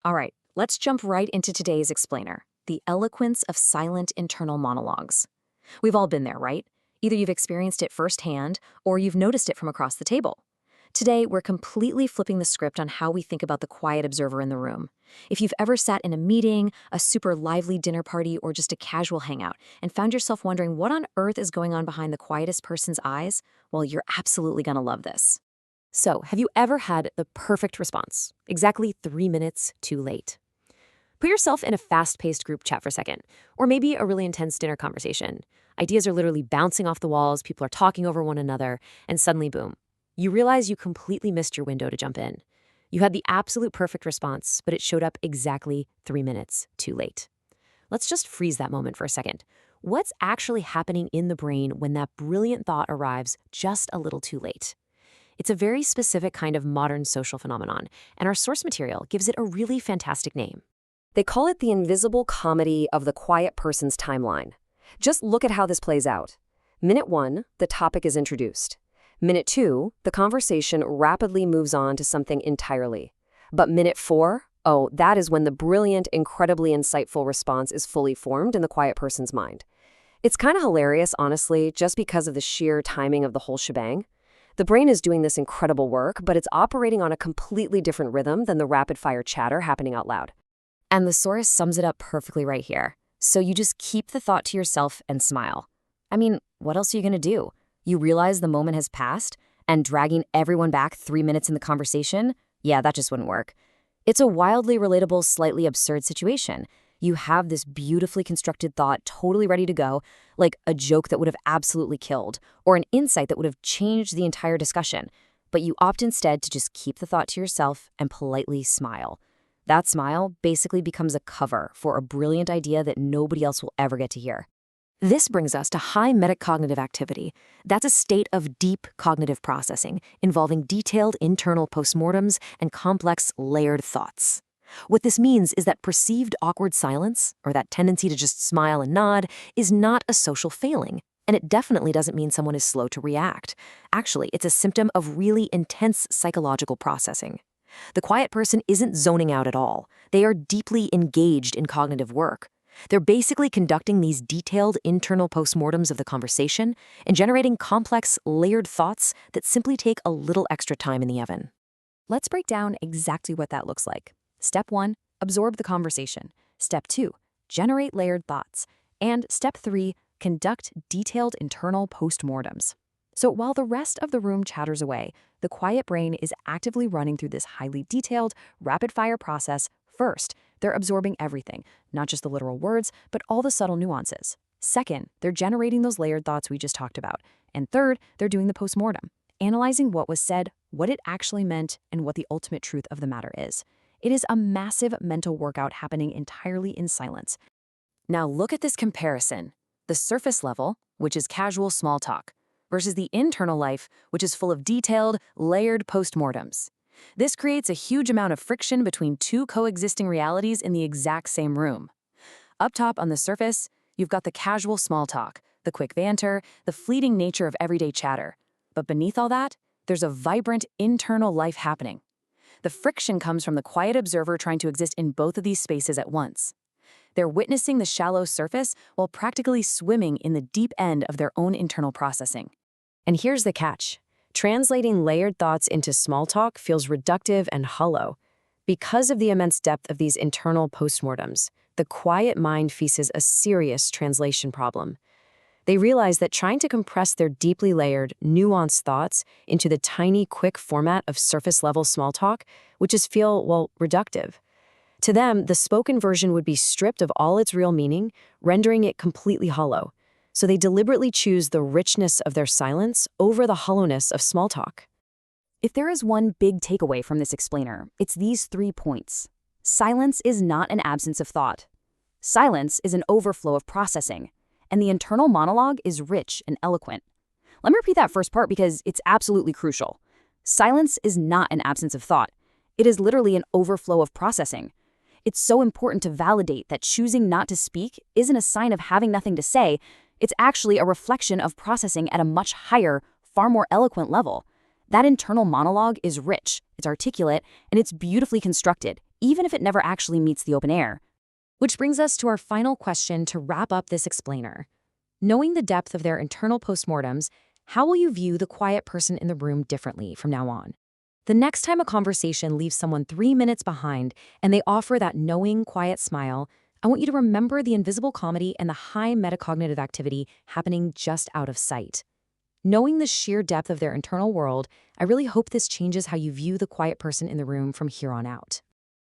All right, let's jump right into today's explainer, the eloquence of silent internal monologues. We've all been there, right? Either you've experienced it firsthand or you've noticed it from across the table. Today, we're completely flipping the script on how we think about the quiet observer in the room. If you've ever sat in a meeting, a super lively dinner party, or just a casual hangout and found yourself wondering what on earth is going on behind the quietest person's eyes, well, you're absolutely gonna love this. So, have you ever had the perfect response, exactly 3 minutes too late? Put yourself in a fast-paced group chat for a second, or maybe a really intense dinner conversation. Ideas are literally bouncing off the walls, people are talking over one another, and suddenly, boom, you realize you completely missed your window to jump in. You had the absolute perfect response, but it showed up exactly 3 minutes too late. Let's just freeze that moment for a second. What's actually happening in the brain when that brilliant thought arrives just a little too late? It's a very specific kind of modern social phenomenon, and our source material gives it a really fantastic name. They call it the invisible comedy of the quiet person's timeline. Just look at how this plays out. Minute 1, the topic is introduced. Minute 2, the conversation rapidly moves on to something entirely. But minute 4, oh, that is when the brilliant, incredibly insightful response is fully formed in the quiet person's mind. It's kind of hilarious, honestly, just because of the sheer timing of the whole shebang. The brain is doing this incredible work, but it's operating on a completely different rhythm than the rapid-fire chatter happening out loud. And the source sums it up perfectly right here. So you just keep the thought to yourself and smile. I mean, what else are you gonna do? You realize the moment has passed, and dragging everyone back 3 minutes in the conversation? Yeah, that just wouldn't work. It's a wildly relatable, slightly absurd situation. You have this beautifully constructed thought totally ready to go, like a joke that would have absolutely killed, or an insight that would have changed the entire discussion. But you opt instead to just keep the thought to yourself and politely smile. That smile basically becomes a cover for a brilliant idea that nobody else will ever get to hear. This brings us to high metacognitive activity. That's a state of deep cognitive processing involving detailed internal post-mortems and complex layered thoughts. What this means is that perceived awkward silence, or that tendency to just smile and nod, is not a social failing, and it definitely doesn't mean someone is slow to react. Actually, it's a symptom of really intense psychological processing. The quiet person isn't zoning out at all. They are deeply engaged in cognitive work. They're basically conducting these detailed internal postmortems of the conversation and generating complex, layered thoughts that simply take a little extra time in the oven. Let's break down exactly what that looks like. Step 1, absorb the conversation. Step 2, generate layered thoughts. And Step 3, conduct detailed internal postmortems. So while the rest of the room chatters away, the quiet brain is actively running through this highly detailed, rapid-fire process. First, they're absorbing everything, not just the literal words, but all the subtle nuances. Second, they're generating those layered thoughts we just talked about. And third, they're doing the postmortem, analyzing what was said, what it actually meant, and what the ultimate truth of the matter is. It is a massive mental workout happening entirely in silence. Now look at this comparison. The surface level, which is casual small talk, versus the internal life, which is full of detailed, layered postmortems. This creates a huge amount of friction between two coexisting realities in the exact same room. Up top on the surface, you've got the casual small talk, the quick banter, the fleeting nature of everyday chatter. But beneath all that, there's a vibrant internal life happening. The friction comes from the quiet observer trying to exist in both of these spaces at once. They're witnessing the shallow surface while practically swimming in the deep end of their own internal processing. And here's the catch. Translating layered thoughts into small talk feels reductive and hollow. Because of the immense depth of these internal postmortems, the quiet mind faces a serious translation problem. They realize that trying to compress their deeply layered, nuanced thoughts into the tiny, quick format of surface-level small talk would just feel, well, reductive. To them, the spoken version would be stripped of all its real meaning, rendering it completely hollow. So they deliberately choose the richness of their silence over the hollowness of small talk. If there is one big takeaway from this explainer, it's these 3 points. Silence is not an absence of thought. Silence is an overflow of processing, and the internal monologue is rich and eloquent. Let me repeat that first part because it's absolutely crucial. Silence is not an absence of thought. It is literally an overflow of processing. It's so important to validate that choosing not to speak isn't a sign of having nothing to say. It's actually a reflection of processing at a much higher, far more eloquent level. That internal monologue is rich, it's articulate, and it's beautifully constructed. even if it never actually meets the open air. Which brings us to our final question to wrap up this explainer. Knowing the depth of their internal postmortems, how will you view the quiet person in the room differently from now on? The next time a conversation leaves someone 3 minutes behind and they offer that knowing, quiet smile, I want you to remember the invisible comedy and the high metacognitive activity happening just out of sight. Knowing the sheer depth of their internal world, I really hope this changes how you view the quiet person in the room from here on out.